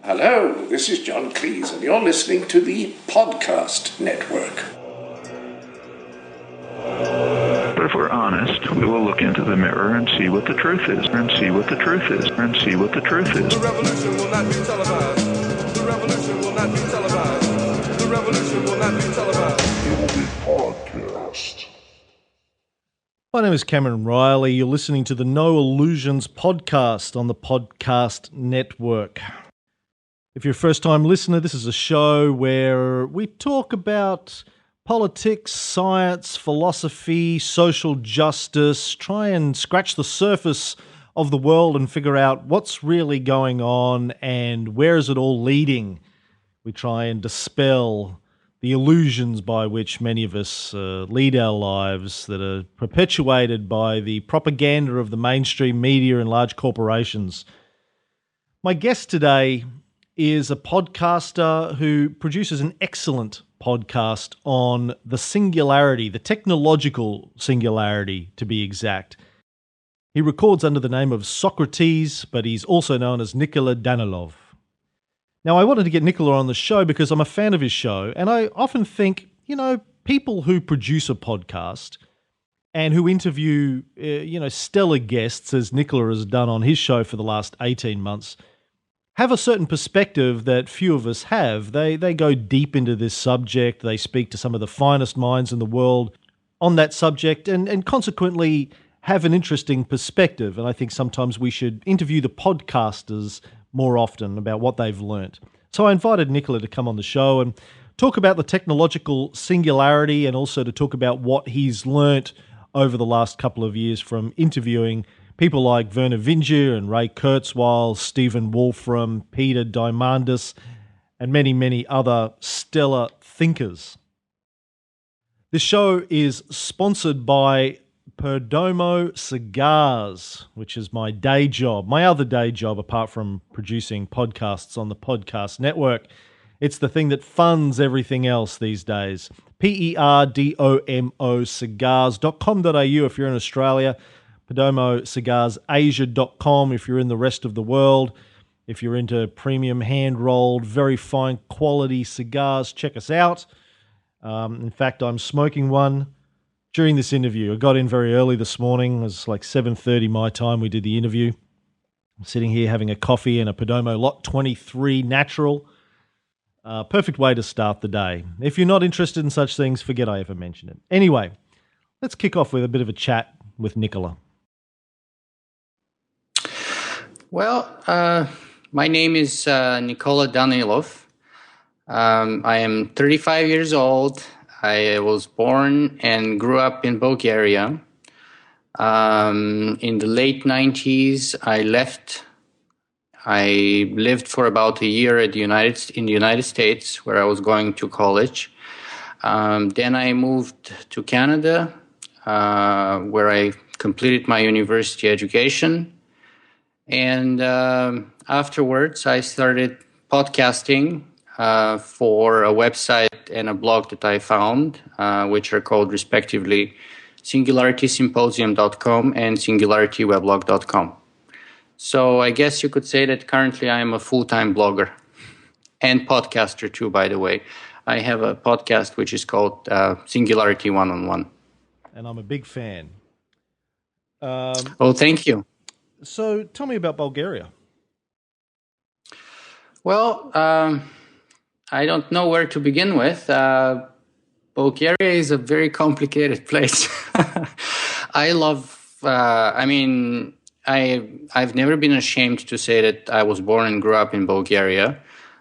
Hello, this is John Cleese, and you're listening to the Podcast Network. But if we're honest, we will look into the mirror and see what the truth is, and see what the truth is, and see what the truth is. The revolution will not be televised. The revolution will not be televised. The revolution will not be televised. It will be podcast. My name is Cameron Reilly. You're listening to the No Illusions podcast on the Podcast Network. If you're a first-time listener, this is a show where we talk about politics, science, philosophy, social justice, try and scratch the surface of the world and figure out what's really going on and where is it all leading. We try and dispel the illusions by which many of us lead our lives that are perpetuated by the propaganda of the mainstream media and large corporations. My guest today is a podcaster who produces an excellent podcast on the singularity, the technological singularity to be exact. He records under the name of Socrates, but he's also known as Nikola Danilov. Now, I wanted to get Nikola on the show because I'm a fan of his show, and I often think, people who produce a podcast and who interview, stellar guests, as Nikola has done on his show for the last 18 months, have a certain perspective that few of us have. They go deep into this subject. They speak to some of the finest minds in the world on that subject and consequently have an interesting perspective. And I think sometimes we should interview the podcasters more often about what they've learnt. So I invited Nikola to come on the show and talk about the technological singularity and also to talk about what he's learnt over the last couple of years from interviewing people like Werner Vinge and Ray Kurzweil, Stephen Wolfram, Peter Diamandis, and many, many other stellar thinkers. This show is sponsored by Perdomo Cigars, which is my day job, my other day job apart from producing podcasts on the Podcast Network. It's the thing that funds everything else these days. Perdomo cigars.com.au if you're in Australia. Perdomo cigarsasia.com if you're in the rest of the world. If you're into premium hand-rolled, very fine quality cigars, check us out. In fact, I'm smoking one during this interview. I got in very early this morning. It was like 7:30 my time. We did the interview. I'm sitting here having a coffee and a Perdomo Lot 23 Natural. Perfect way to start the day. If you're not interested in such things, forget I ever mentioned it. Anyway, let's kick off with a bit of a chat with Nikola. Well, my name is Nikola Danilov. I am 35 years old. I was born and grew up in Bulgaria. In the late 90s, I left. I lived for about a year in the United States, where I was going to college. Then I moved to Canada, where I completed my university education. And afterwards, I started podcasting for a website and a blog that I found, which are called respectively SingularitySymposium.com and SingularityWeblog.com. So I guess you could say that currently I am a full-time blogger and podcaster too, by the way. I have a podcast which is called Singularity One-on-One. And I'm a big fan. Oh, thank you. So tell me about Bulgaria. Well, I don't know where to begin with. Bulgaria is a very complicated place. I've never been ashamed to say that I was born and grew up in Bulgaria.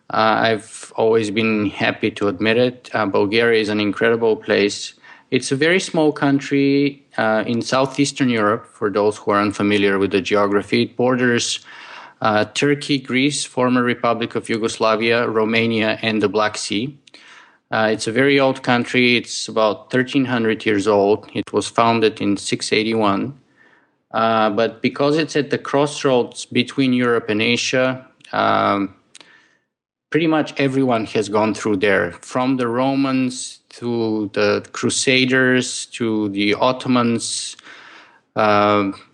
I've always been happy to admit it. Bulgaria is an incredible place. It's a very small country in southeastern Europe, for those who are unfamiliar with the geography. It borders Turkey, Greece, former Republic of Yugoslavia, Romania, and the Black Sea. It's a very old country. It's about 1,300 years old. It was founded in 681. But because it's at the crossroads between Europe and Asia, pretty much everyone has gone through there, from the Romans to the Crusaders to the Ottomans,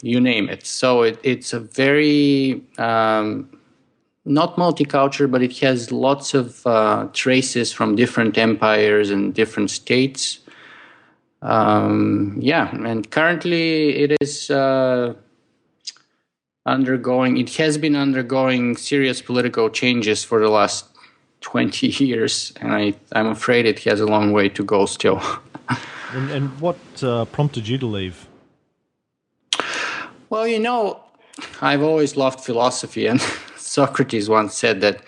you name it. So it's a very not multicultural, but it has lots of traces from different empires and different states. And currently it is it has been undergoing serious political changes for the last 20 years, and I'm afraid it has a long way to go still. And what prompted you to leave? Well, I've always loved philosophy, and Socrates once said that,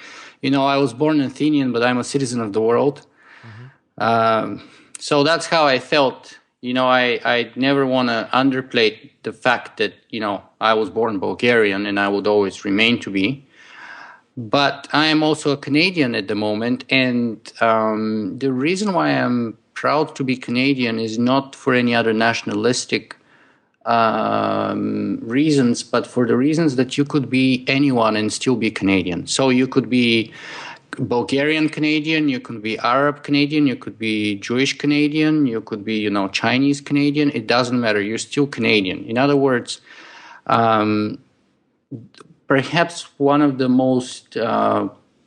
I was born Athenian, but I'm a citizen of the world. So that's how I felt. I never want to underplay the fact that, I was born Bulgarian and I would always remain to be. But I am also a Canadian at the moment. And the reason why I'm proud to be Canadian is not for any other nationalistic reasons, but for the reasons that you could be anyone and still be Canadian. So you could be Bulgarian Canadian, you could be Arab Canadian, you could be Jewish Canadian, you could be, Chinese Canadian. It doesn't matter. You're still Canadian. In other words, perhaps one of the most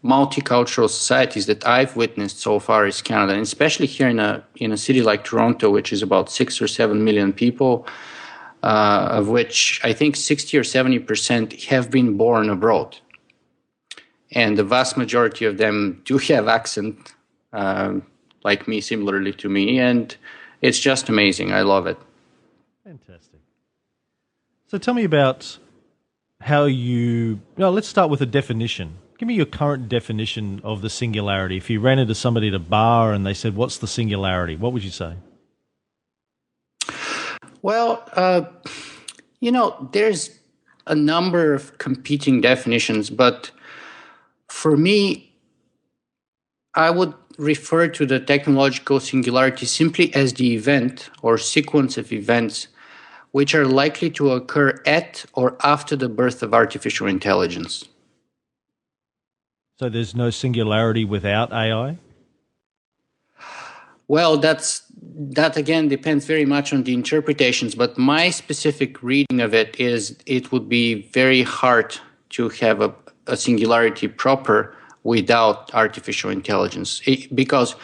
multicultural societies that I've witnessed so far is Canada, and especially here in a city like Toronto, which is about 6 or 7 million people, of which I think 60 or 70% have been born abroad. And the vast majority of them do have accent, like me, similarly to me, and it's just amazing. I love it. Fantastic. So tell me about how let's start with a definition. Give me your current definition of the singularity. If you ran into somebody at a bar and they said, "What's the singularity?" what would you say? Well, there's a number of competing definitions, but for me, I would refer to the technological singularity simply as the event or sequence of events which are likely to occur at or after the birth of artificial intelligence. So there's no singularity without AI? Well, that again depends very much on the interpretations, but my specific reading of it is it would be very hard to have a singularity proper without artificial intelligence. Because,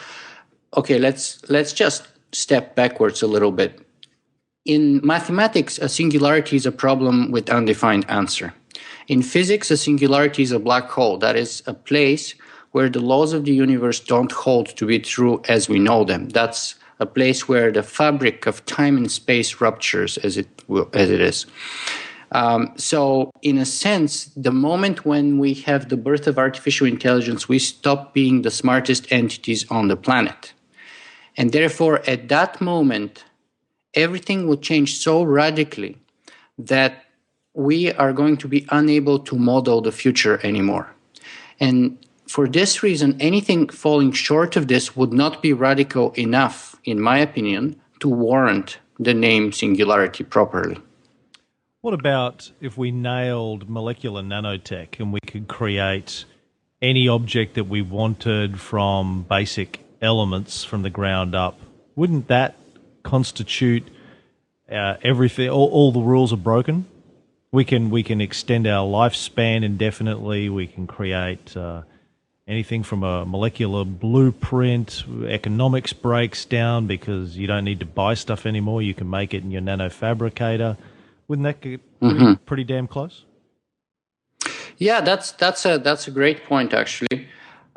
okay, let's just step backwards a little bit. In mathematics, a singularity is a problem with undefined answer. In physics, a singularity is a black hole. That is a place where the laws of the universe don't hold to be true as we know them. That's a place where the fabric of time and space ruptures as it is. So, in a sense, the moment when we have the birth of artificial intelligence, we stop being the smartest entities on the planet. And therefore, at that moment, everything will change so radically that we are going to be unable to model the future anymore. And for this reason, anything falling short of this would not be radical enough, in my opinion, to warrant the name singularity properly. What about if we nailed molecular nanotech and we could create any object that we wanted from basic elements from the ground up? Wouldn't that constitute everything? All the rules are broken. We can extend our lifespan indefinitely. We can create anything from a molecular blueprint. Economics breaks down because you don't need to buy stuff anymore. You can make it in your nanofabricator. Wouldn't that get pretty damn close? Yeah, that's a great point, actually.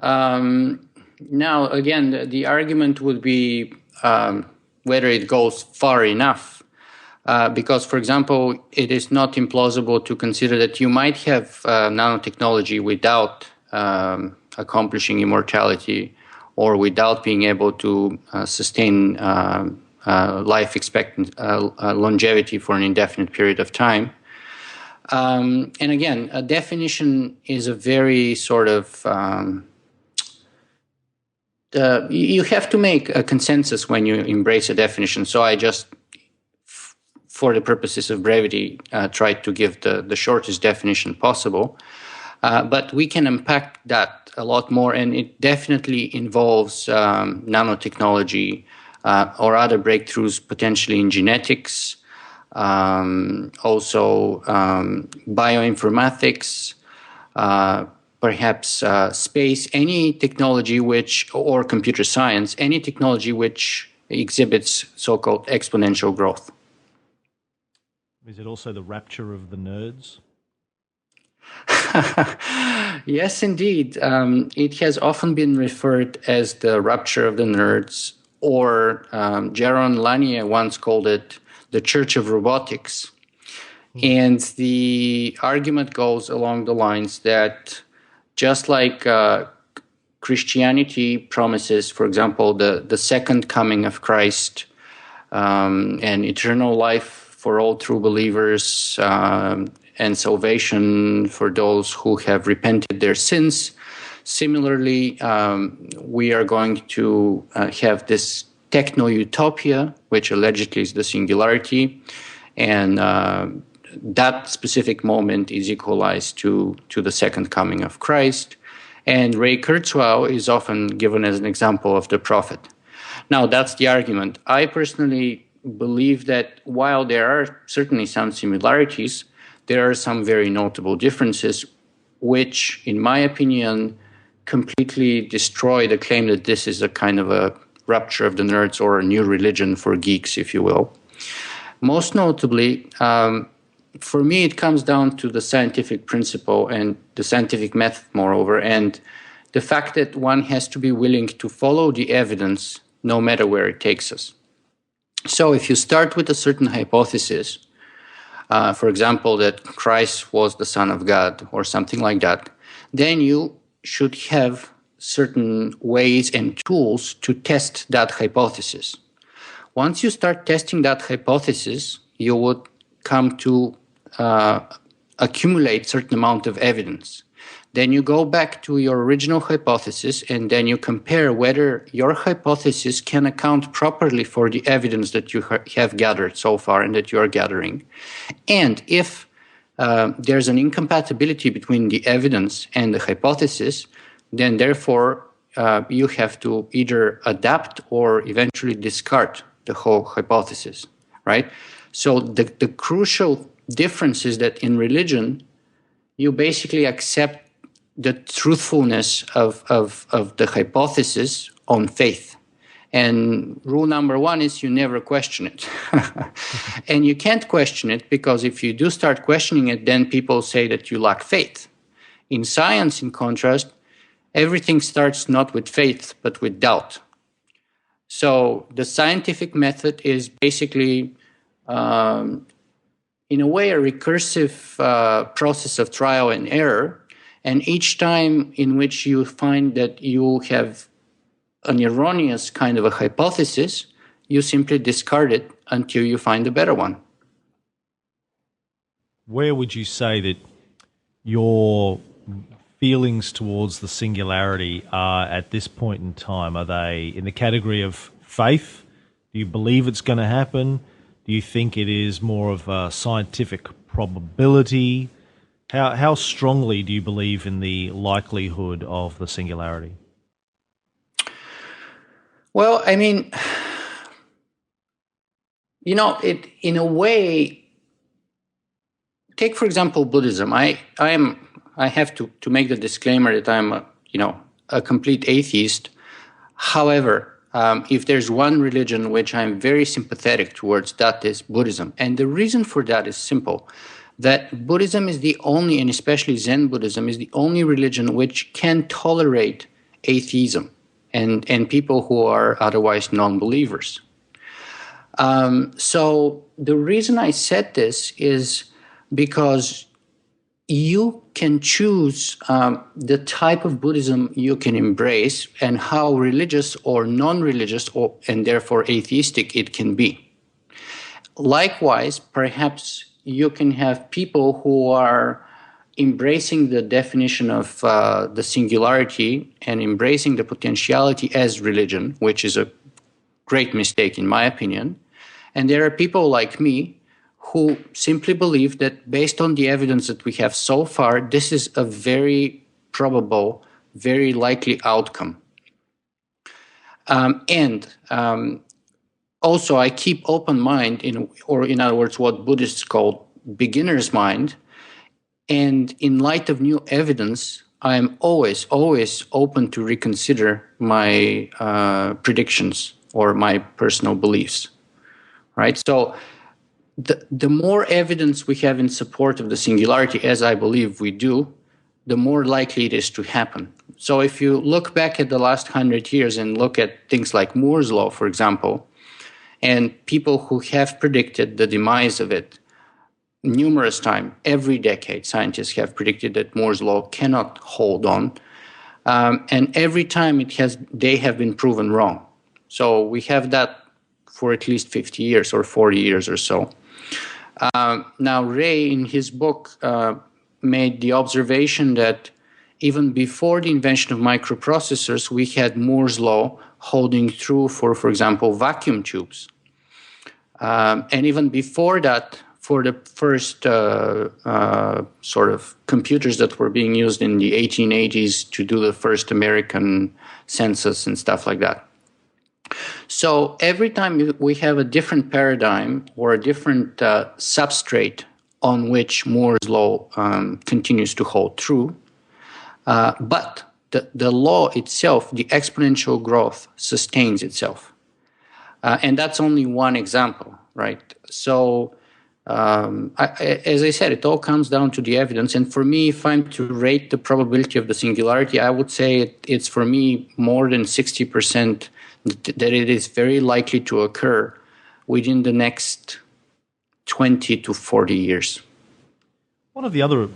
Now, again, the argument would be whether it goes far enough. Because, for example, it is not implausible to consider that you might have nanotechnology without accomplishing immortality or without being able to sustain life expectancy, longevity for an indefinite period of time. And again, a definition is a very sort of you have to make a consensus when you embrace a definition. So I just, for the purposes of brevity, tried to give the shortest definition possible. But we can unpack that a lot more, and it definitely involves nanotechnology or other breakthroughs potentially in genetics, also bioinformatics, perhaps space, any technology or computer science, any technology which exhibits so-called exponential growth. Is it also the rapture of the nerds? Yes, indeed. It has often been referred as the rupture of the nerds, or Jaron Lanier once called it the Church of Robotics. And the argument goes along the lines that just like Christianity promises, for example, the second coming of Christ and eternal life for all true believers, and salvation for those who have repented their sins. Similarly, we are going to have this techno-utopia, which allegedly is the singularity, and that specific moment is equalized to the second coming of Christ. And Ray Kurzweil is often given as an example of the prophet. Now, that's the argument. I personally believe that while there are certainly some similarities, there are some very notable differences, which, in my opinion, completely destroy the claim that this is a kind of a rupture of the nerds or a new religion for geeks, if you will. Most notably, for me, it comes down to the scientific principle and the scientific method, moreover, and the fact that one has to be willing to follow the evidence no matter where it takes us. So if you start with a certain hypothesis, for example, that Christ was the Son of God or something like that, then you should have certain ways and tools to test that hypothesis. Once you start testing that hypothesis, you would come to accumulate certain amount of evidence. Then you go back to your original hypothesis, and then you compare whether your hypothesis can account properly for the evidence that you have gathered so far and that you are gathering. And if there's an incompatibility between the evidence and the hypothesis, then therefore you have to either adapt or eventually discard the whole hypothesis, right? So the crucial difference is that in religion, you basically accept the truthfulness of the hypothesis on faith. And rule number one is you never question it. And you can't question it because if you do start questioning it, then people say that you lack faith. In science, in contrast, everything starts not with faith, but with doubt. So the scientific method is basically, in a way, a recursive process of trial and error. And each time in which you find that you have an erroneous kind of a hypothesis, you simply discard it until you find a better one. Where would you say that your feelings towards the singularity are at this point in time? Are they in the category of faith? Do you believe it's going to happen? Do you think it is more of a scientific probability? How strongly do you believe in the likelihood of the singularity? Well, I mean, in a way, take for example Buddhism. I have to make the disclaimer that I'm a complete atheist. However, if there's one religion which I'm very sympathetic towards, that is Buddhism, and the reason for that is simple. That Buddhism is the only, and especially Zen Buddhism, is the only religion which can tolerate atheism and people who are otherwise non-believers. So the reason I said this is because you can choose the type of Buddhism you can embrace and how religious or non-religious and therefore atheistic it can be. Likewise, perhaps you can have people who are embracing the definition of the singularity and embracing the potentiality as religion, which is a great mistake in my opinion. And there are people like me who simply believe that based on the evidence that we have so far, this is a very probable, very likely outcome. Also, I keep open mind, in other words, what Buddhists call beginner's mind. And in light of new evidence, I'm always open to reconsider my predictions or my personal beliefs, right? So the more evidence we have in support of the singularity, as I believe we do, the more likely it is to happen. So if you look back at the last 100 years and look at things like Moore's law, for example, and people who have predicted the demise of it numerous times, every decade, scientists have predicted that Moore's law cannot hold on. And every time they have been proven wrong. So we have that for at least 50 years or 40 years or so. Now, Ray, in his book, made the observation that even before the invention of microprocessors, we had Moore's law holding true for example, vacuum tubes. And even before that, for the first sort of computers that were being used in the 1880s to do the first American census and stuff like that. So every time we have a different paradigm or a different substrate on which Moore's law continues to hold true, but the law itself, the exponential growth, sustains itself. And that's only one example, right? So as I said, it all comes down to the evidence. And for me, if I'm to rate the probability of the singularity, I would say it's for me more than 60% that it is very likely to occur within the next 20 to 40 years. One of the other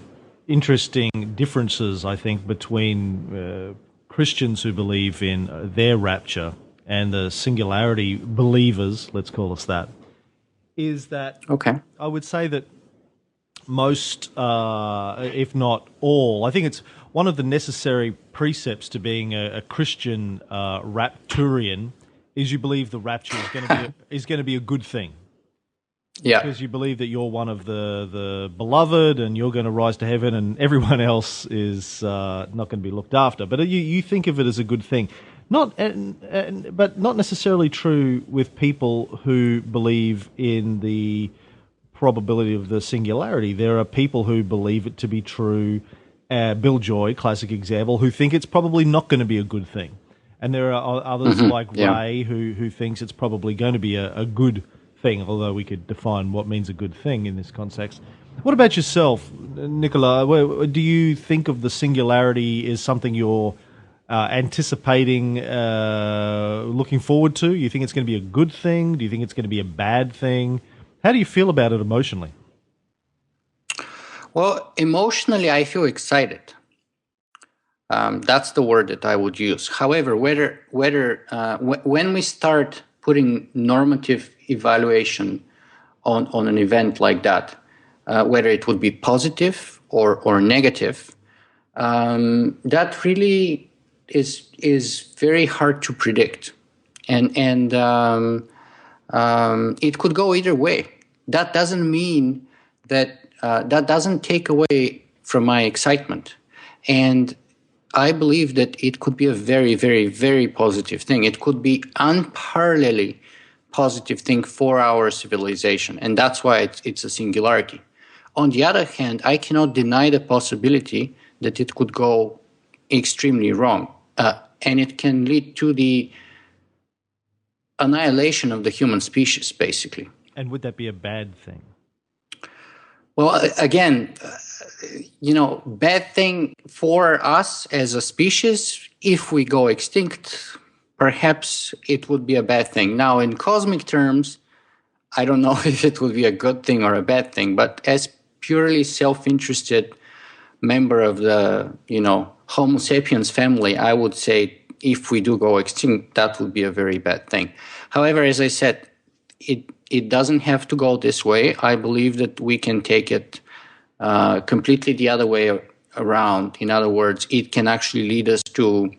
interesting differences, I think, between Christians who believe in their rapture and the singularity believers, let's call us that, is that I would say that most, if not all, I think it's one of the necessary precepts to being a Christian rapturian is you believe the rapture is going to be a good thing. Yeah. Because you believe that you're one of the beloved and you're going to rise to heaven and everyone else is not going to be looked after. But you think of it as a good thing. But not necessarily true with people who believe in the probability of the singularity. There are people who believe it to be true. Bill Joy, classic example, who think it's probably not going to be a good thing. And there are others like Ray who thinks it's probably going to be a good thing, although we could define what means a good thing in this context. What about yourself, Nicola? Do you think of the singularity as something you're anticipating, looking forward to? You think it's going to be a good thing? Do you think it's going to be a bad thing? How do you feel about it emotionally? Well, emotionally, I feel excited. That's the word that I would use. However, when we start putting normative evaluation on an event like that, whether it would be positive or negative, that really is very hard to predict, and it could go either way. That doesn't mean that that doesn't take away from my excitement, and I believe that it could be a very, very, very positive thing. It could be unparalleledly positive thing for our civilization, and that's why it's a singularity. On the other hand, I cannot deny the possibility that it could go extremely wrong, and it can lead to the annihilation of the human species, basically. And would that be a bad thing? Well, again, bad thing for us as a species, if we go extinct, perhaps it would be a bad thing. Now, in cosmic terms, I don't know if it would be a good thing or a bad thing, but as purely self-interested member of the, Homo sapiens family, I would say if we do go extinct, that would be a very bad thing. However, as I said, it doesn't have to go this way. I believe that we can take it completely the other way around. In other words, it can actually lead us to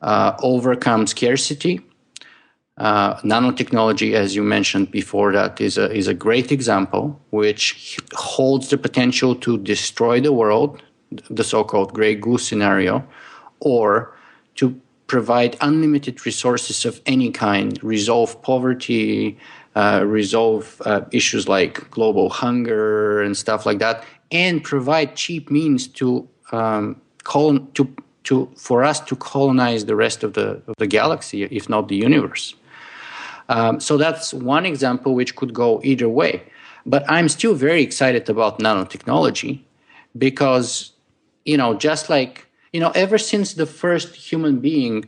overcome scarcity. Nanotechnology, as you mentioned before, that is a great example, which holds the potential to destroy the world, the so-called gray goose scenario, or to provide unlimited resources of any kind, resolve poverty, resolve issues like global hunger and stuff like that, and provide cheap means to for us to colonize the rest of the galaxy, if not the universe. So that's one example which could go either way. But I'm still very excited about nanotechnology because, just like, ever since the first human being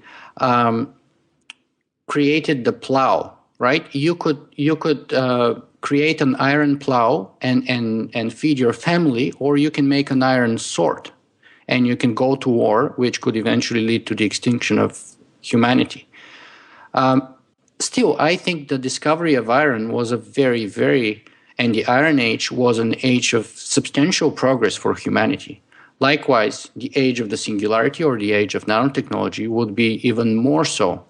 created the plow, right? You could create an iron plow and feed your family, or you can make an iron sword and you can go to war, which could eventually lead to the extinction of humanity. Still, I think the discovery of iron was and the Iron Age was an age of substantial progress for humanity. Likewise, the age of the singularity or the age of nanotechnology would be even more so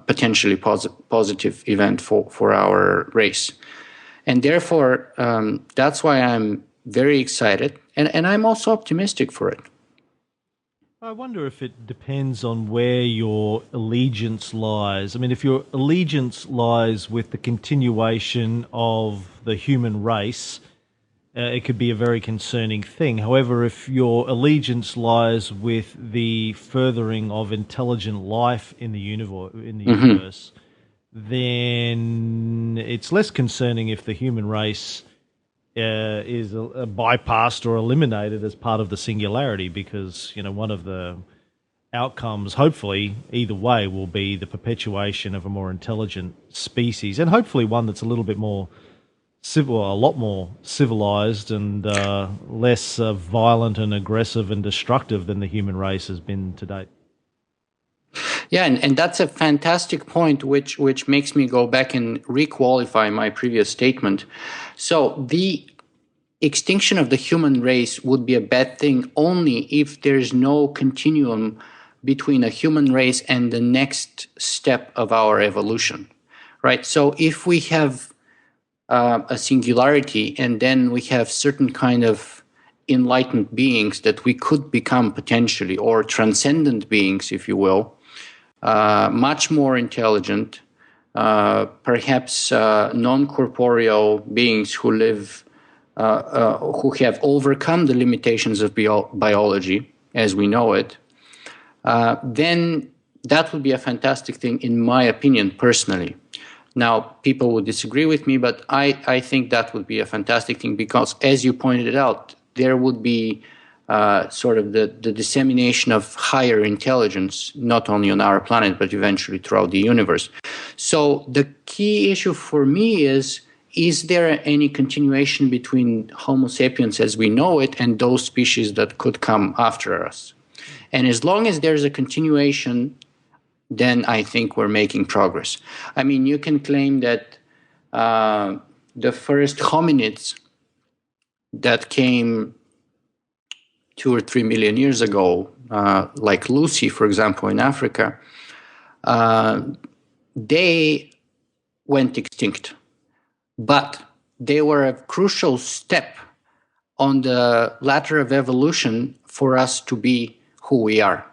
potentially positive event for our race. And therefore, that's why I'm very excited, and I'm also optimistic for it. I wonder if it depends on where your allegiance lies. I mean, if your allegiance lies with the continuation of the human race, it could be a very concerning thing. However, if your allegiance lies with the furthering of intelligent life in the universe, then it's less concerning if the human race is bypassed or eliminated as part of the singularity, because one of the outcomes, hopefully either way, will be the perpetuation of a more intelligent species, and hopefully one that's a little bit more a lot more civilized and less violent and aggressive and destructive than the human race has been to date. Yeah, and that's a fantastic point, which makes me go back and requalify my previous statement. So the extinction of the human race would be a bad thing only if there's no continuum between a human race and the next step of our evolution, right? So if we have a singularity and then we have certain kind of enlightened beings that we could become potentially, or transcendent beings, if you will, much more intelligent, perhaps non-corporeal beings who live, who have overcome the limitations of biology as we know it, then that would be a fantastic thing, in my opinion, personally. Now, people would disagree with me, but I think that would be a fantastic thing because, as you pointed out, there would be sort of the dissemination of higher intelligence, not only on our planet, but eventually throughout the universe. So the key issue for me is there any continuation between Homo sapiens as we know it and those species that could come after us? And as long as there's a continuation, then I think we're making progress. I mean, you can claim that the first hominids that came 2 or 3 million years ago, like Lucy, for example, in Africa, they went extinct. But they were a crucial step on the ladder of evolution for us to be who we are.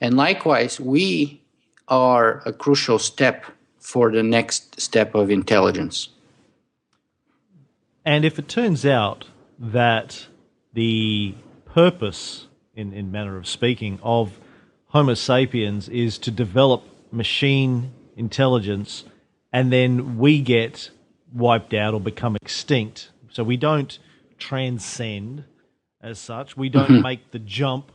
And likewise, we are a crucial step for the next step of intelligence. And if it turns out that the purpose, in manner of speaking, of Homo sapiens is to develop machine intelligence, and then we get wiped out or become extinct, so we don't transcend as such, we don't make the jump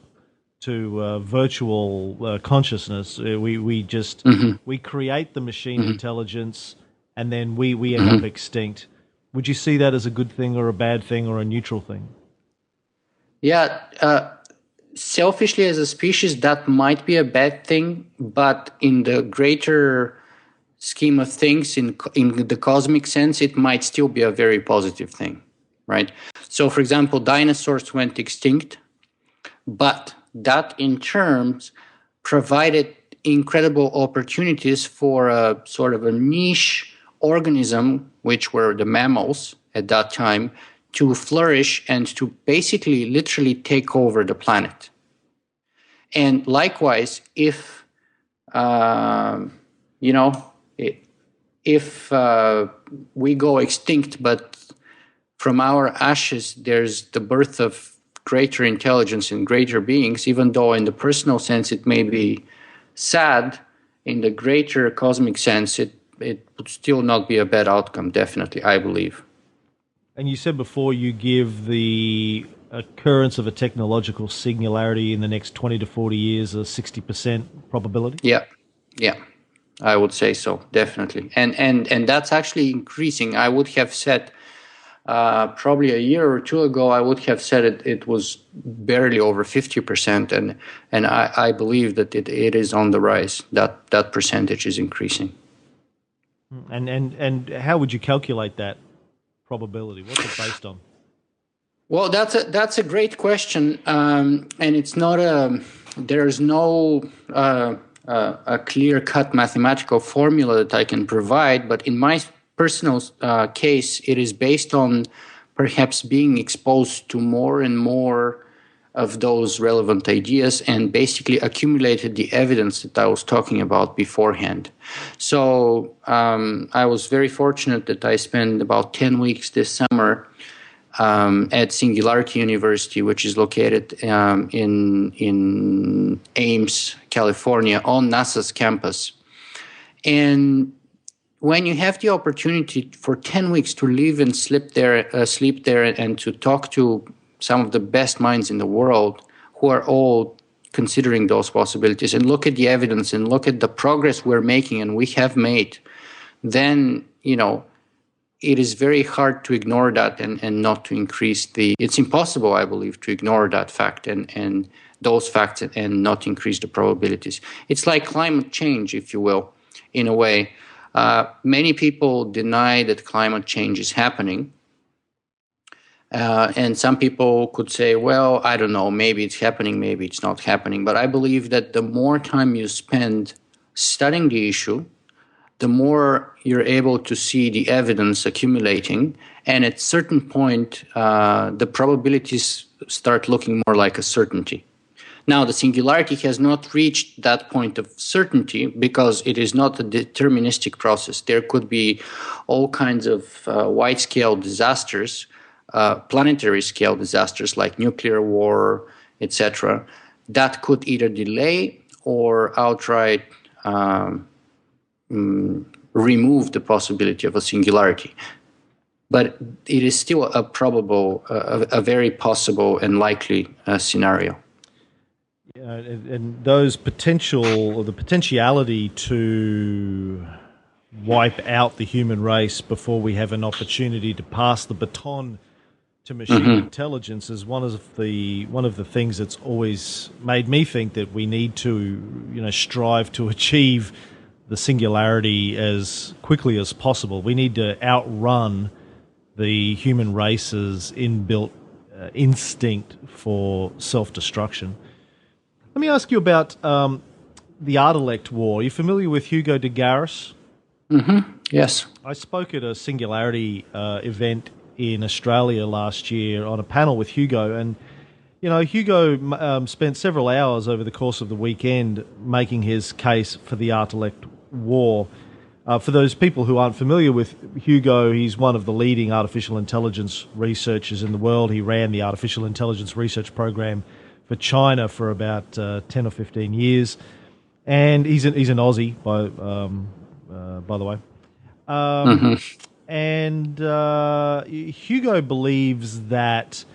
to virtual consciousness, we just we create the machine intelligence, and then we end up extinct. Would you see that as a good thing or a bad thing or a neutral thing? Yeah, selfishly as a species, that might be a bad thing, but in the greater scheme of things, in the cosmic sense, it might still be a very positive thing, right? So, for example, dinosaurs went extinct, but that in terms provided incredible opportunities for a sort of a niche organism, which were the mammals at that time, to flourish and to basically literally take over the planet. And likewise, if we go extinct, but from our ashes there's the birth of greater intelligence and greater beings, even though in the personal sense it may be sad, in the greater cosmic sense it would still not be a bad outcome, definitely, I believe. And you said before you give the occurrence of a technological singularity in the next 20 to 40 years a 60% probability? Yeah, I would say so, definitely. And that's actually increasing. I would have said probably a year or two ago, I would have said it was barely over 50%, and I believe that it is on the rise. That percentage is increasing. And how would you calculate that probability? What's it based on? Well, that's a great question, and it's not there's no a clear-cut mathematical formula that I can provide, but in my personal case, it is based on perhaps being exposed to more and more of those relevant ideas and basically accumulated the evidence that I was talking about beforehand. So I was very fortunate that I spent about 10 weeks this summer at Singularity University, which is located in Ames, California, on NASA's campus. And when you have the opportunity for 10 weeks to live and sleep there, and to talk to some of the best minds in the world who are all considering those possibilities, and look at the evidence and look at the progress we're making and we have made, then, it is very hard to ignore that and not to increase it's impossible, I believe, to ignore that fact and those facts and not increase the probabilities. It's like climate change, if you will, in a way. Many people deny that climate change is happening. And some people could say, well, I don't know, maybe it's happening, maybe it's not happening. But I believe that the more time you spend studying the issue, the more you're able to see the evidence accumulating. And at a certain point, the probabilities start looking more like a certainty. Now, the singularity has not reached that point of certainty because it is not a deterministic process. There could be all kinds of wide-scale disasters, planetary-scale disasters like nuclear war, etc., that could either delay or outright remove the possibility of a singularity. But it is still a very possible and likely scenario. And those the potentiality to wipe out the human race before we have an opportunity to pass the baton to machine intelligence is one of the things that's always made me think that we need to strive to achieve the singularity as quickly as possible. We need to outrun the human race's inbuilt instinct for self-destruction. Let me ask you about the Art-elect War. Are you familiar with Hugo de Garis? Yes. I spoke at a Singularity event in Australia last year on a panel with Hugo, and Hugo spent several hours over the course of the weekend making his case for the Art-elect War. For those people who aren't familiar with Hugo, he's one of the leading artificial intelligence researchers in the world. He ran the artificial intelligence research program for China for about 10 or 15 years, and he's an Aussie by the way. And Hugo believes that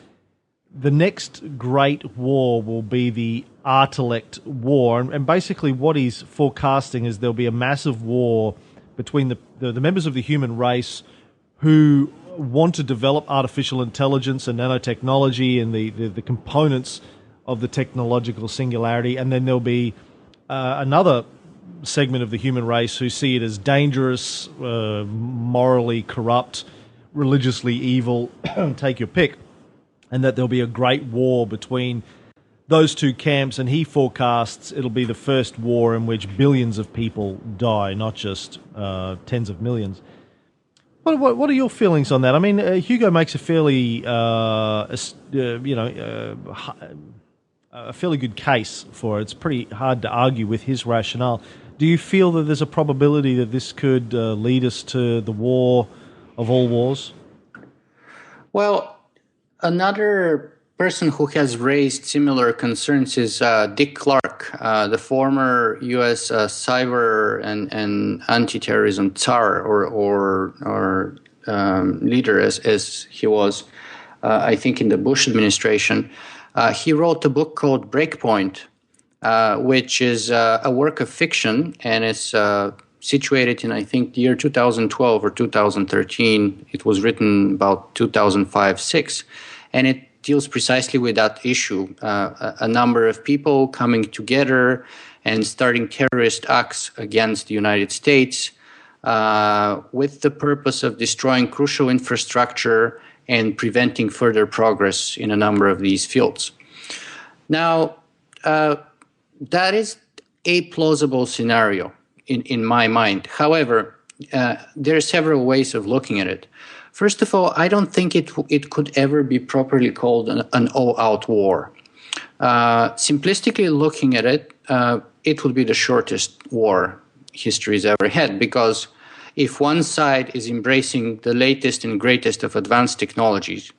the next great war will be the Art-elect War, and basically what he's forecasting is there'll be a massive war between the members of the human race who want to develop artificial intelligence and nanotechnology and the components of the technological singularity, and then there'll be another segment of the human race who see it as dangerous, morally corrupt, religiously evil, take your pick, and that there'll be a great war between those two camps, and he forecasts it'll be the first war in which billions of people die, not just tens of millions. What are your feelings on that? I mean, Hugo makes a fairly a fairly good case for it. It's pretty hard to argue with his rationale. Do you feel that there's a probability that this could lead us to the war of all wars? Well, another person who has raised similar concerns is Dick Clark, the former U.S. cyber and anti-terrorism czar or leader, as he was, I think, in the Bush administration. He wrote a book called Breakpoint, which is a work of fiction, and it's situated in, I think, the year 2012 or 2013. It was written about 2005-06, and it deals precisely with that issue. A number of people coming together and starting terrorist acts against the United States with the purpose of destroying crucial infrastructure and preventing further progress in a number of these fields. Now, that is a plausible scenario in my mind. However, there are several ways of looking at it. First of all, I don't think it could ever be properly called an all-out war. Simplistically looking at it, it would be the shortest war history's ever had, because if one side is embracing the latest and greatest of advanced technologies,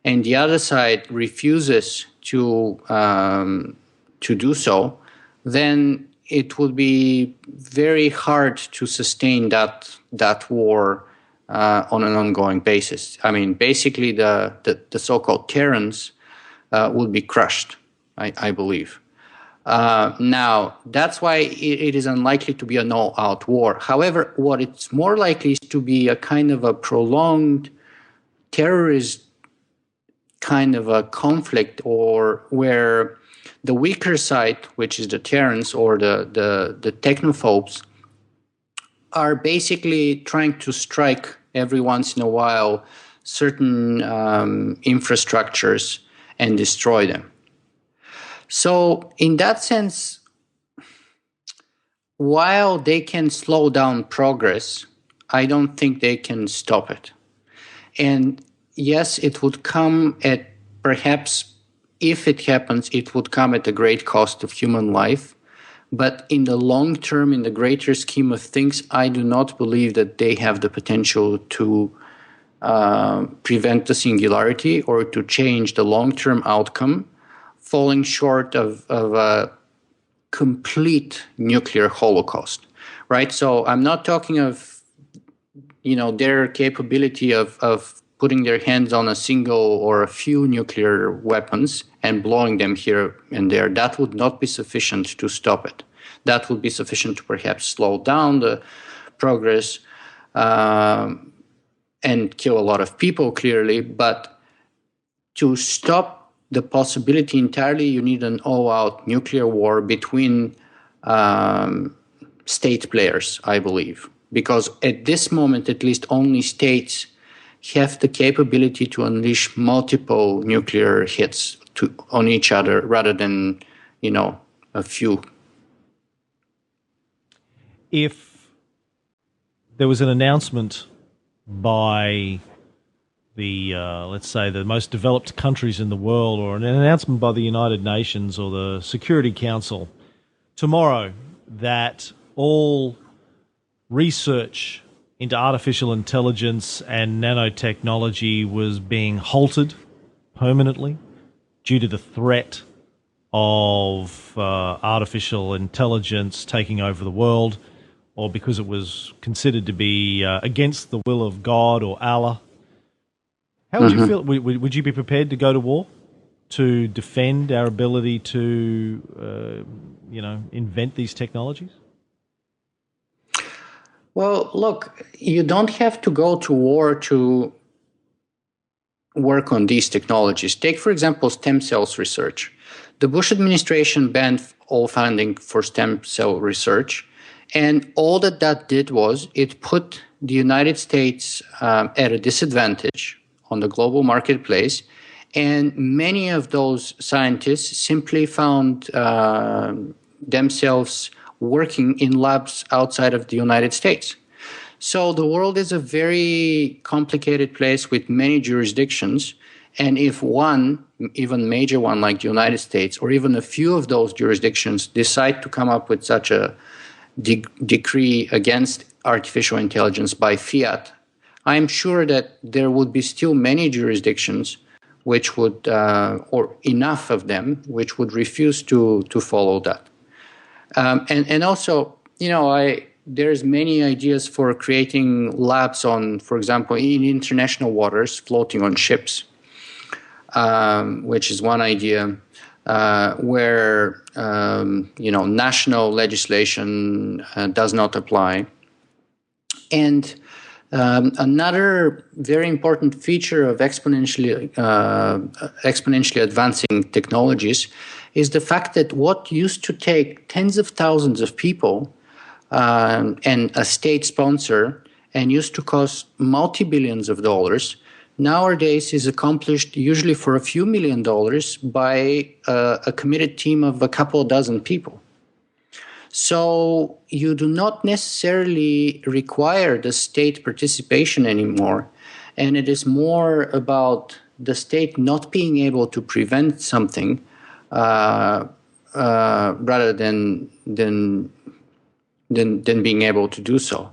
and the other side refuses to do so, then it would be very hard to sustain that war on an ongoing basis. I mean, basically, the so-called Terrans would be crushed, I believe. Now, that's why it is unlikely to be an all-out war. However, what it's more likely is to be a kind of a prolonged terrorist kind of a conflict, or where the weaker side, which is the Terrans or the technophobes, are basically trying to strike every once in a while certain infrastructures and destroy them. So in that sense, while they can slow down progress, I don't think they can stop it. And yes, it would come at, perhaps, if it happens, it would come at a great cost of human life. But in the long term, in the greater scheme of things, I do not believe that they have the potential to prevent the singularity or to change the long-term outcome, falling short of a complete nuclear holocaust, right? So I'm not talking of, their capability of putting their hands on a single or a few nuclear weapons and blowing them here and there. That would not be sufficient to stop it. That would be sufficient to perhaps slow down the progress and kill a lot of people, clearly. But to stop the possibility entirely, you need an all-out nuclear war between state players, I believe. Because at this moment, at least, only states have the capability to unleash multiple nuclear hits on each other rather than, a few. If there was an announcement by the, let's say, the most developed countries in the world, or an announcement by the United Nations or the Security Council tomorrow that all research into artificial intelligence and nanotechnology was being halted permanently due to the threat of artificial intelligence taking over the world, or because it was considered to be against the will of God or Allah. How would you feel? Would you be prepared to go to war to defend our ability to, invent these technologies? Well, look, you don't have to go to war to work on these technologies. Take, for example, stem cells research. The Bush administration banned all funding for stem cell research, and all that did was it put the United States at a disadvantage on the global marketplace, and many of those scientists simply found themselves working in labs outside of the United States. So the world is a very complicated place with many jurisdictions, and if one, even major one like the United States, or even a few of those jurisdictions decide to come up with such a decree against artificial intelligence by fiat, I'm sure that there would be still many jurisdictions which would, or enough of them, which would refuse to follow that. And also, there's many ideas for creating labs on, for example, in international waters, floating on ships, which is one idea, where national legislation does not apply. And another very important feature of exponentially advancing technologies is the fact that what used to take tens of thousands of people and a state sponsor and used to cost multi-billions of dollars nowadays is accomplished usually for a few $1,000,000 by a committed team of a couple dozen people. So you do not necessarily require the state participation anymore, and it is more about the state not being able to prevent something rather than being able to do so.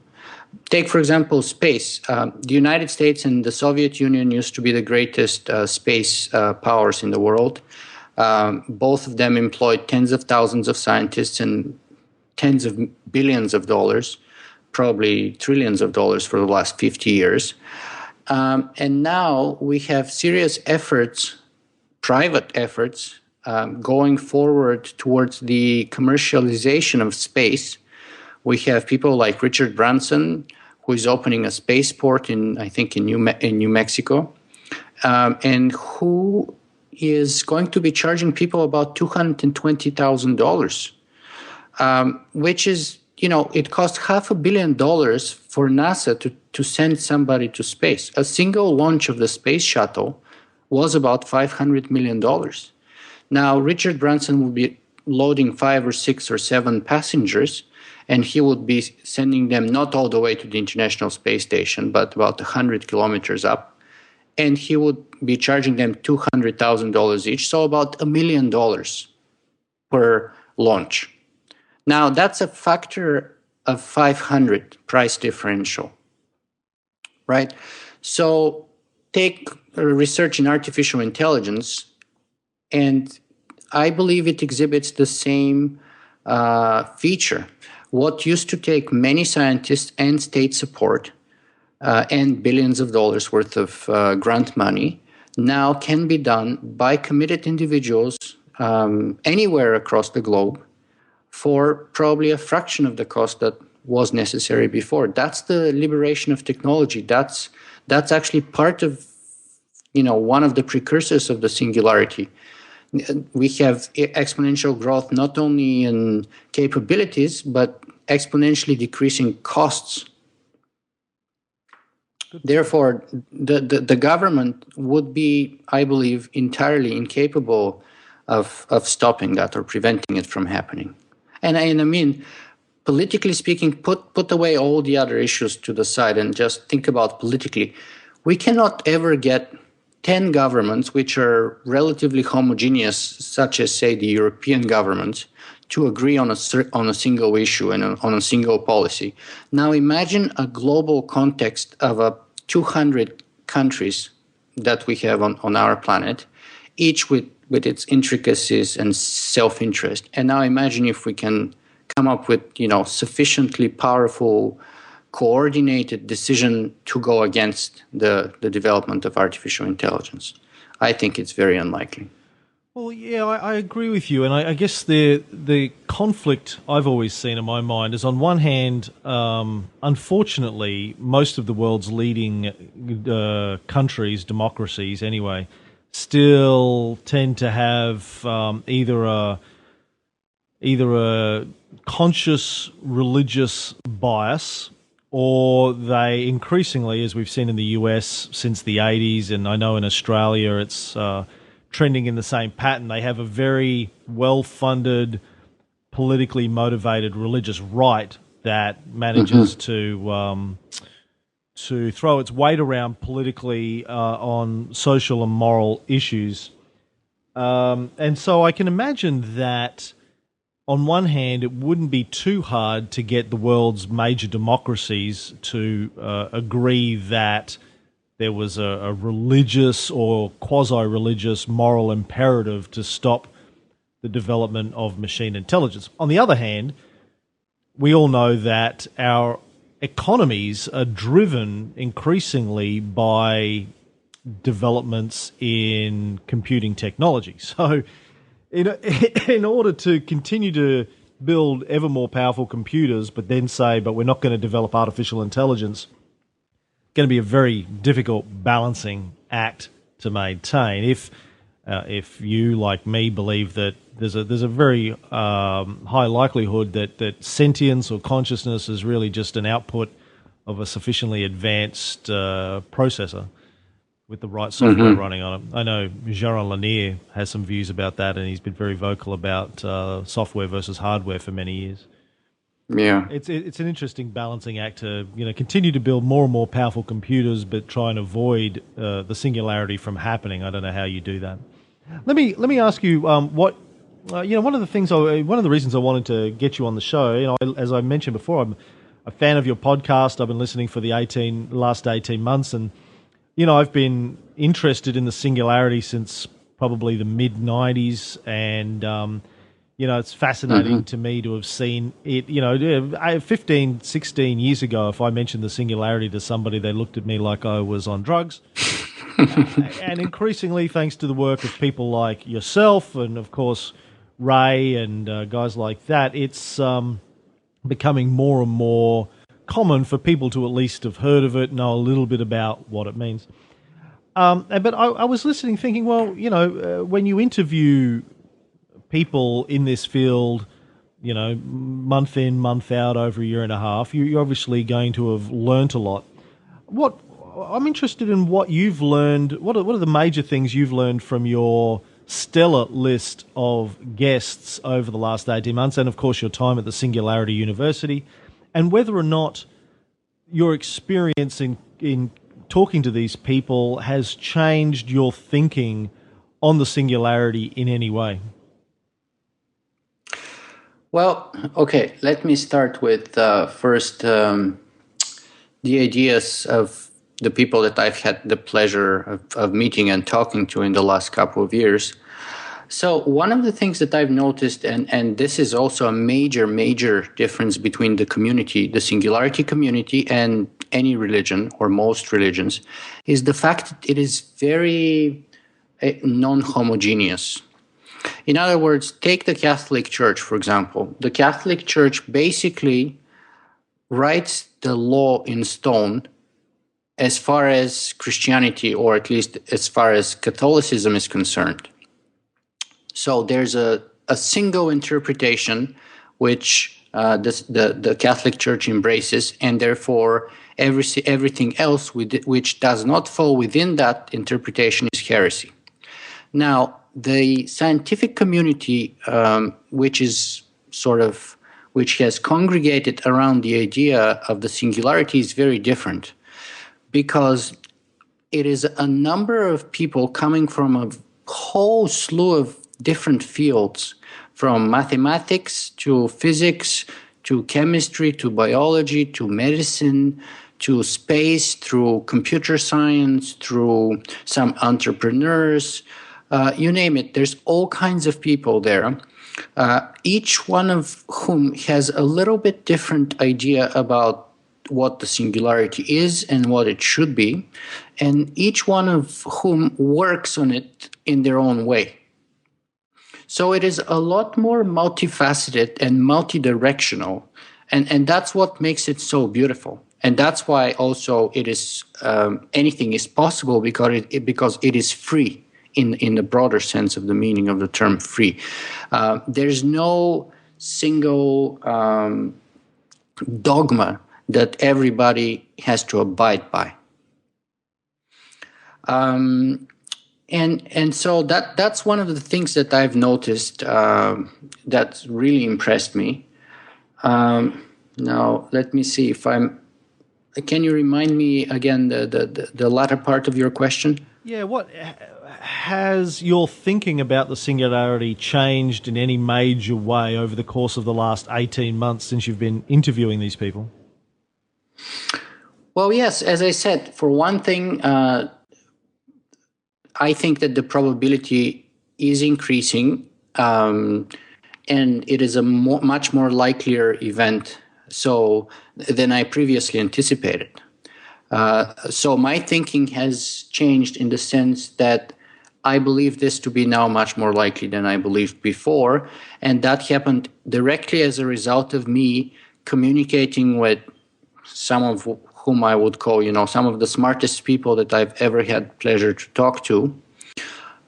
Take, for example, space. The United States and the Soviet Union used to be the greatest space powers in the world. Both of them employed tens of thousands of scientists and tens of billions of dollars, probably trillions of dollars for the last 50 years. And now we have serious efforts, private efforts, going forward towards the commercialization of space. We have people like Richard Branson, who is opening a spaceport in New Mexico, and who is going to be charging people about $220,000, which is, it costs $500 million for NASA to send somebody to space. A single launch of the space shuttle was about $500 million. Now, Richard Branson will be loading 5 or 6 or 7 passengers, and he would be sending them not all the way to the International Space Station, but about 100 kilometers up. And he would be charging them $200,000 each, so about $1 million per launch. Now, that's a factor of 500 price differential, right? So take research in artificial intelligence, and I believe it exhibits the same feature. What used to take many scientists and state support and billions of dollars worth of grant money now can be done by committed individuals anywhere across the globe for probably a fraction of the cost that was necessary before. That's the liberation of technology. That's actually part of, one of the precursors of the singularity. We have exponential growth not only in capabilities, but exponentially decreasing costs. Therefore, the government would be, I believe, entirely incapable of stopping that or preventing it from happening. And I mean, politically speaking, put away all the other issues to the side and just think about politically. We cannot ever get 10 governments which are relatively homogeneous, such as, say, the European governments, to agree on a single issue and on a single policy. Now imagine a global context of 200 countries that we have on our planet, each with its intricacies and self-interest. And now imagine if we can come up with, sufficiently powerful, coordinated decision to go against the development of artificial intelligence. I think it's very unlikely. Well, yeah, I agree with you, and I guess the conflict I've always seen in my mind is, on one hand, unfortunately, most of the world's leading countries, democracies anyway, still tend to have either a conscious religious bias, or they increasingly, as we've seen in the US since the 80s, and I know in Australia it's trending in the same pattern, they have a very well-funded, politically motivated religious right that manages to throw its weight around politically on social and moral issues. And so I can imagine that, on one hand, it wouldn't be too hard to get the world's major democracies to agree that there was a religious or quasi-religious moral imperative to stop the development of machine intelligence. On the other hand, we all know that our economies are driven increasingly by developments in computing technology. So in order to continue to build ever more powerful computers, but then say, but we're not going to develop artificial intelligence, going to be a very difficult balancing act to maintain. If you, like me, believe that there's a very high likelihood that sentience or consciousness is really just an output of a sufficiently advanced processor with the right software running on it. I know Jaron Lanier has some views about that, and he's been very vocal about software versus hardware for many years. Yeah, it's an interesting balancing act to continue to build more and more powerful computers, but try and avoid the singularity from happening. I don't know how you do that. Let me ask you what one of the reasons I wanted to get you on the show. As I mentioned before, I'm a fan of your podcast. I've been listening for the last 18 months, and I've been interested in the singularity since probably the mid 90s, and it's fascinating to me to have seen it. 15, 16 years ago, if I mentioned the singularity to somebody, they looked at me like I was on drugs. And increasingly, thanks to the work of people like yourself and, of course, Ray and guys like that, it's becoming more and more common for people to at least have heard of it, know a little bit about what it means. But I was listening thinking, well, when you interview people in this field, month in, month out, over a year and a half, you're obviously going to have learnt a lot. I'm interested in what you've learned. What are the major things you've learned from your stellar list of guests over the last 18 months, and of course your time at the Singularity University, and whether or not your experience in talking to these people has changed your thinking on the singularity in any way? Well, okay, let me start with first the ideas of the people that I've had the pleasure of meeting and talking to in the last couple of years. So one of the things that I've noticed, and this is also a major, major difference between the community, the singularity community, and any religion or most religions, is the fact that it is very non-homogeneous. In other words, take the Catholic Church, for example. The Catholic Church basically writes the law in stone as far as Christianity, or at least as far as Catholicism is concerned. So there's a single interpretation which the Catholic Church embraces, and therefore everything else which does not fall within that interpretation is heresy. Now, the scientific community, which has congregated around the idea of the singularity, is very different, because it is a number of people coming from a whole slew of different fields, from mathematics to physics to chemistry to biology to medicine to space, through computer science, through some entrepreneurs, you name it. There's all kinds of people there, each one of whom has a little bit different idea about what the singularity is and what it should be, and each one of whom works on it in their own way. So it is a lot more multifaceted and multidirectional, and that's what makes it so beautiful. And that's why also it is anything is possible, because it is free in the broader sense of the meaning of the term free. There's no single dogma that everybody has to abide by. And so that's one of the things that I've noticed that's really impressed me. Now, let me see if can you remind me again the latter part of your question? Yeah, what has your thinking about the singularity changed in any major way over the course of the last 18 months since you've been interviewing these people? Well, yes, as I said, for one thing, I think that the probability is increasing, and it is a much more likelier event than I previously anticipated. So my thinking has changed in the sense that I believe this to be now much more likely than I believed before, and that happened directly as a result of me communicating with some of whom I would call, some of the smartest people that I've ever had pleasure to talk to.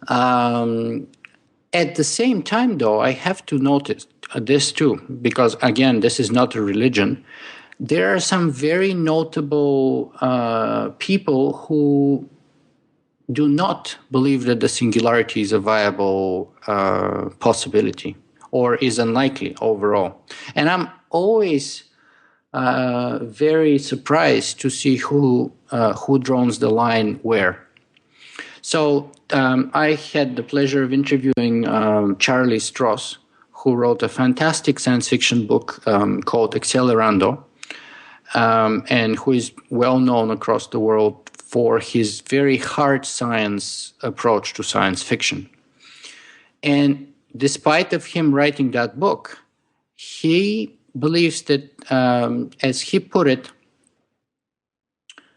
At the same time, though, I have to notice this too, because again, this is not a religion. There are some very notable people who do not believe that the singularity is a viable possibility or is unlikely overall. And I'm always very surprised to see who draws the line where. So I had the pleasure of interviewing Charlie Stross, who wrote a fantastic science fiction book called Accelerando, and who is well known across the world for his very hard science approach to science fiction. And despite of him writing that book, he believes that, as he put it,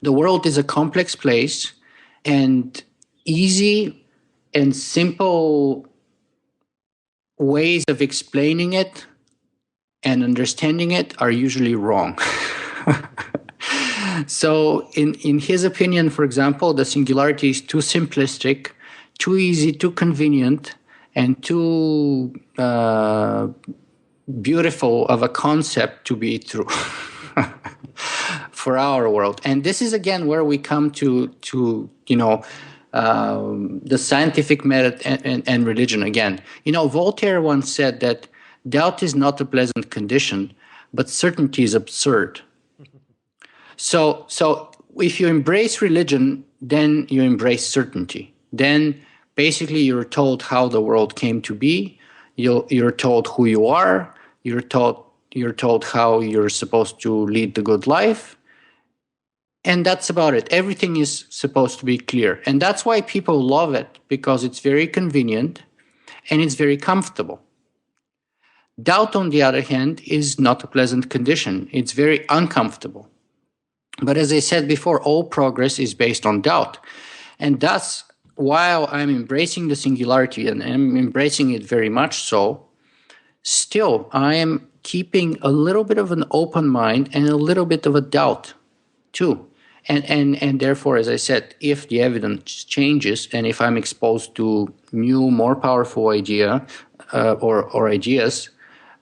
the world is a complex place, and easy and simple ways of explaining it and understanding it are usually wrong. So in his opinion, for example, the singularity is too simplistic, too easy, too convenient, and too beautiful of a concept to be true for our world. And this is, again, where we come to the scientific method and religion again. Voltaire once said that doubt is not a pleasant condition, but certainty is absurd. So if you embrace religion, then you embrace certainty. Then basically you're told how the world came to be. You're told who you are. You're told how you're supposed to lead the good life. And that's about it. Everything is supposed to be clear. And that's why people love it, because it's very convenient and it's very comfortable. Doubt, on the other hand, is not a pleasant condition. It's very uncomfortable. But as I said before, all progress is based on doubt. And thus, while I'm embracing the singularity, and I'm embracing it very much so, still I am keeping a little bit of an open mind and a little bit of a doubt too. And therefore, as I said, if the evidence changes and if I'm exposed to new, more powerful idea or ideas,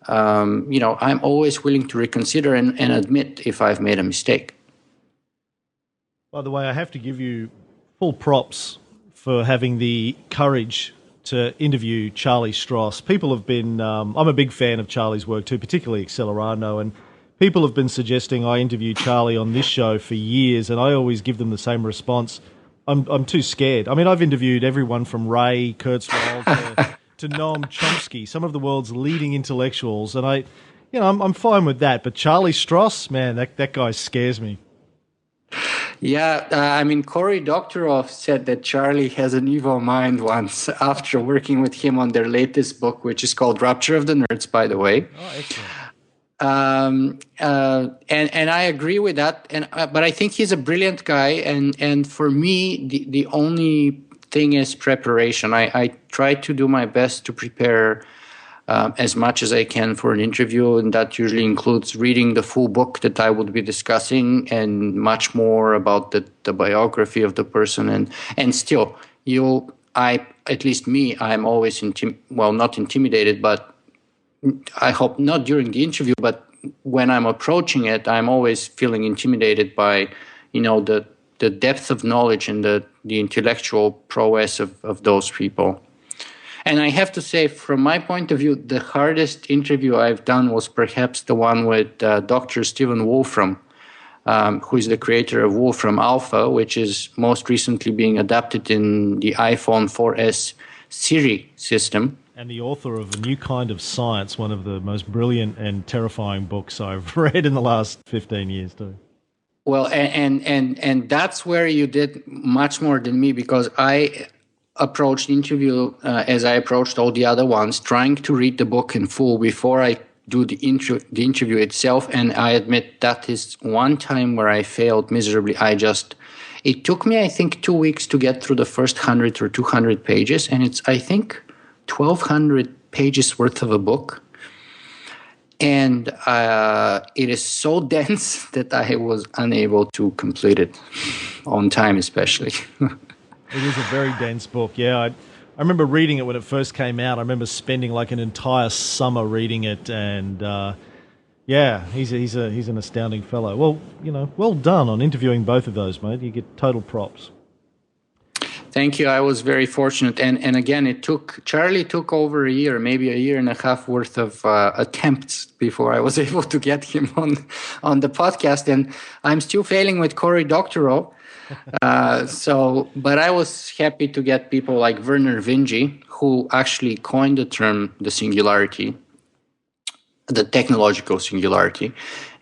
I'm always willing to reconsider and admit if I've made a mistake. By the way, I have to give you full props for having the courage to interview Charlie Stross. People have been, I'm a big fan of Charlie's work too, particularly Accelerando, and people have been suggesting I interview Charlie on this show for years, and I always give them the same response. I'm too scared. I mean, I've interviewed everyone from Ray Kurzweil to Noam Chomsky, some of the world's leading intellectuals, and I'm fine with that. But Charlie Stross, man, that guy scares me. Yeah, Cory Doctorow said that Charlie has an evil mind once after working with him on their latest book, which is called Rupture of the Nerds, by the way. Oh, excellent. And I agree with that. But I think he's a brilliant guy. And for me, the only thing is preparation. I try to do my best to prepare as much as I can for an interview, and that usually includes reading the full book that I would be discussing and much more about the biography of the person. And still, at least me, I'm always not intimidated, but I hope not during the interview, but when I'm approaching it, I'm always feeling intimidated by, the depth of knowledge and the intellectual prowess of those people. And I have to say, from my point of view, the hardest interview I've done was perhaps the one with Dr. Stephen Wolfram, who is the creator of Wolfram Alpha, which is most recently being adapted in the iPhone 4S Siri system. And the author of A New Kind of Science, one of the most brilliant and terrifying books I've read in the last 15 years too. Well, and that's where you did much more than me, because I approached the interview as I approached all the other ones, trying to read the book in full before I do the interview itself. And I admit that is one time where I failed miserably. It took me, I think, 2 weeks to get through the first 100 or 200 pages. And it's, I think, 1,200 pages worth of a book. And it is so dense that I was unable to complete it on time, especially. It is a very dense book. Yeah, I remember reading it when it first came out. I remember spending like an entire summer reading it, and yeah, he's an astounding fellow. Well, well done on interviewing both of those, mate. You get total props. Thank you. I was very fortunate. And again, Charlie took over a year, maybe a year and a half worth of attempts before I was able to get him on the podcast. And I'm still failing with Cory Doctorow. But I was happy to get people like Werner Vinge, who actually coined the term the singularity, the technological singularity.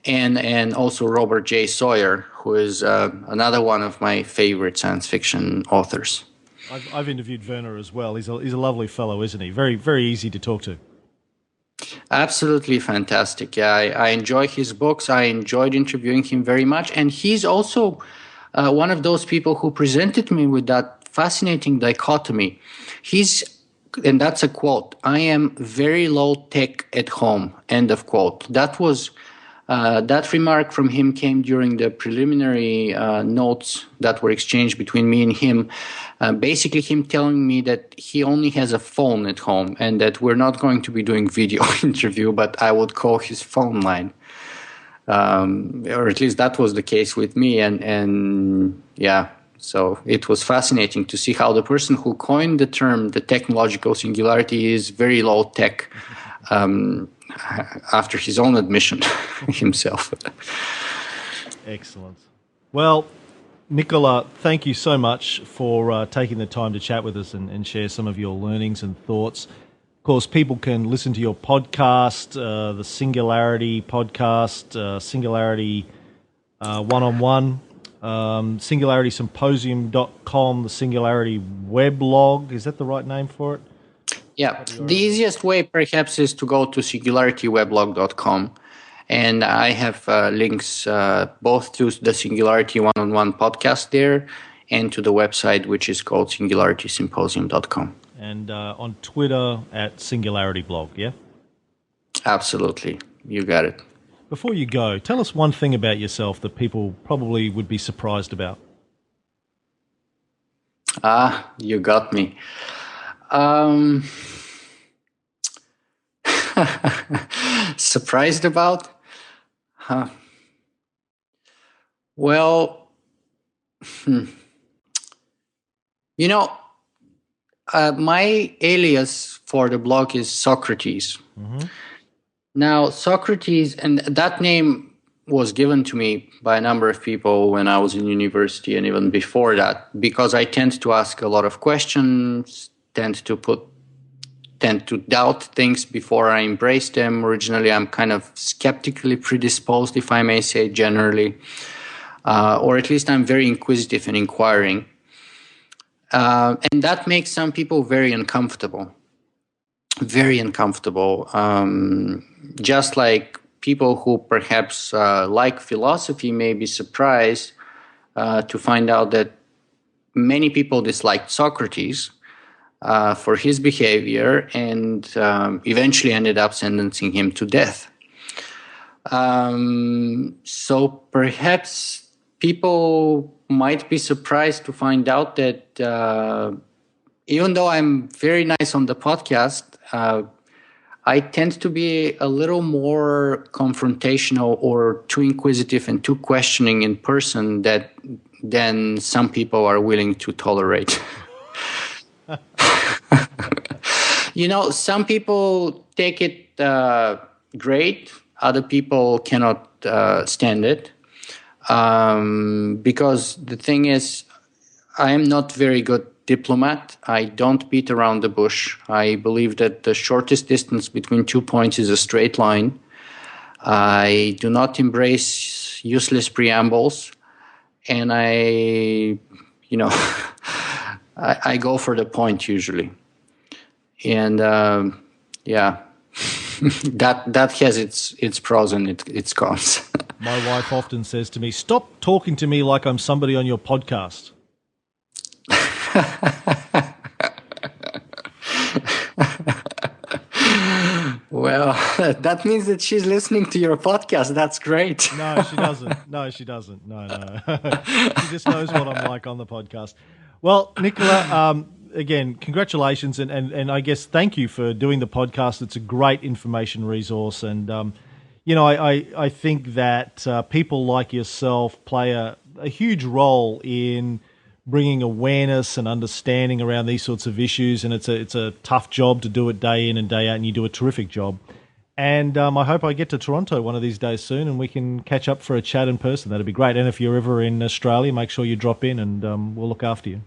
And also Robert J. Sawyer, who is another one of my favorite science fiction authors. I've interviewed Werner as well. He's a lovely fellow, isn't he? Very, very easy to talk to. Absolutely fantastic. Yeah, I enjoy his books. I enjoyed interviewing him very much. And he's also one of those people who presented me with that fascinating dichotomy. And that's a quote, "I am very low tech at home," end of quote. That remark from him came during the preliminary notes that were exchanged between me and him. Basically, him telling me that he only has a phone at home and that we're not going to be doing video interview, but I would call his phone line. Or at least that was the case with me. And yeah, so it was fascinating to see how the person who coined the term, the technological singularity, is very low tech. After his own admission himself. Excellent. Well, Nicola, thank you so much for taking the time to chat with us and share some of your learnings and thoughts. Of course, people can listen to your podcast, the Singularity podcast, Singularity One-on-One, singularitysymposium.com, the Singularity weblog. Is that the right name for it? Yeah, the easiest way perhaps is to go to singularityweblog.com, and I have links both to the Singularity One-on-One podcast there and to the website, which is called singularitysymposium.com. And on Twitter at SingularityBlog, yeah? Absolutely. You got it. Before you go, tell us one thing about yourself that people probably would be surprised about. You got me. Surprised about? Well, my alias for the blog is Socrates. Mm-hmm. Now, Socrates, and that name was given to me by a number of people when I was in university and even before that, because I tend to ask a lot of questions, tend to doubt things before I embrace them. Originally, I'm kind of skeptically predisposed, if I may say, generally, or at least I'm very inquisitive and inquiring. And that makes some people very uncomfortable. Just like people who perhaps like philosophy may be surprised to find out that many people disliked Socrates for his behavior and eventually ended up sentencing him to death. So perhaps people might be surprised to find out that even though I'm very nice on the podcast, I tend to be a little more confrontational or too inquisitive and too questioning in person than some people are willing to tolerate. Some people take it great. Other people cannot stand it. Because the thing is, I am not very good diplomat. I don't beat around the bush. I believe that the shortest distance between 2 points is a straight line. I do not embrace useless preambles. and I I go for the point usually, and yeah, that has its pros and its cons. My wife often says to me, "Stop talking to me like I'm somebody on your podcast." Well, that means that she's listening to your podcast. That's great. No, she doesn't. No, she doesn't. No. She just knows what I'm like on the podcast. Well, Nicola, again, congratulations, and I guess thank you for doing the podcast. It's a great information resource, and I think that people like yourself play a huge role in bringing awareness and understanding around these sorts of issues, and it's a tough job to do it day in and day out, and you do a terrific job. And I hope I get to Toronto one of these days soon, and we can catch up for a chat in person. That'd be great. And if you're ever in Australia, make sure you drop in, and we'll look after you.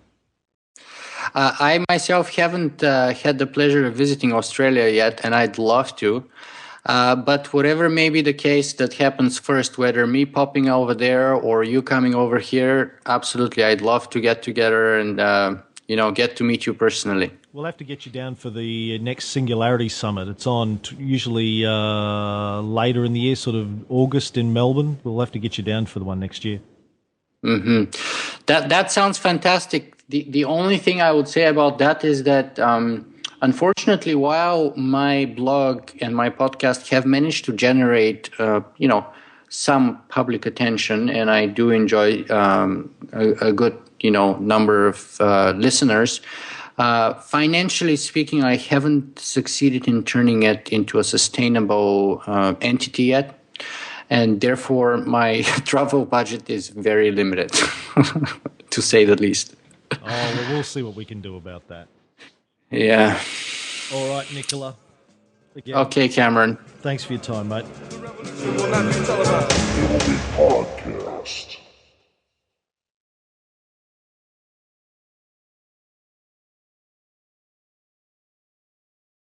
I myself haven't had the pleasure of visiting Australia yet, and I'd love to. But whatever may be the case that happens first, whether me popping over there or you coming over here, absolutely, I'd love to get together and get to meet you personally. We'll have to get you down for the next Singularity Summit. It's on usually later in the year, sort of August in Melbourne. We'll have to get you down for the one next year. Mm-hmm. That sounds fantastic. The only thing I would say about that is that unfortunately, while my blog and my podcast have managed to generate some public attention, and I do enjoy a good number of listeners, financially speaking, I haven't succeeded in turning it into a sustainable entity yet. And therefore, my travel budget is very limited, to say the least. Oh, well, we'll see what we can do about that. Yeah. All right, Nicola. Okay, Cameron. Thanks for your time, mate. The revolution will not be televised.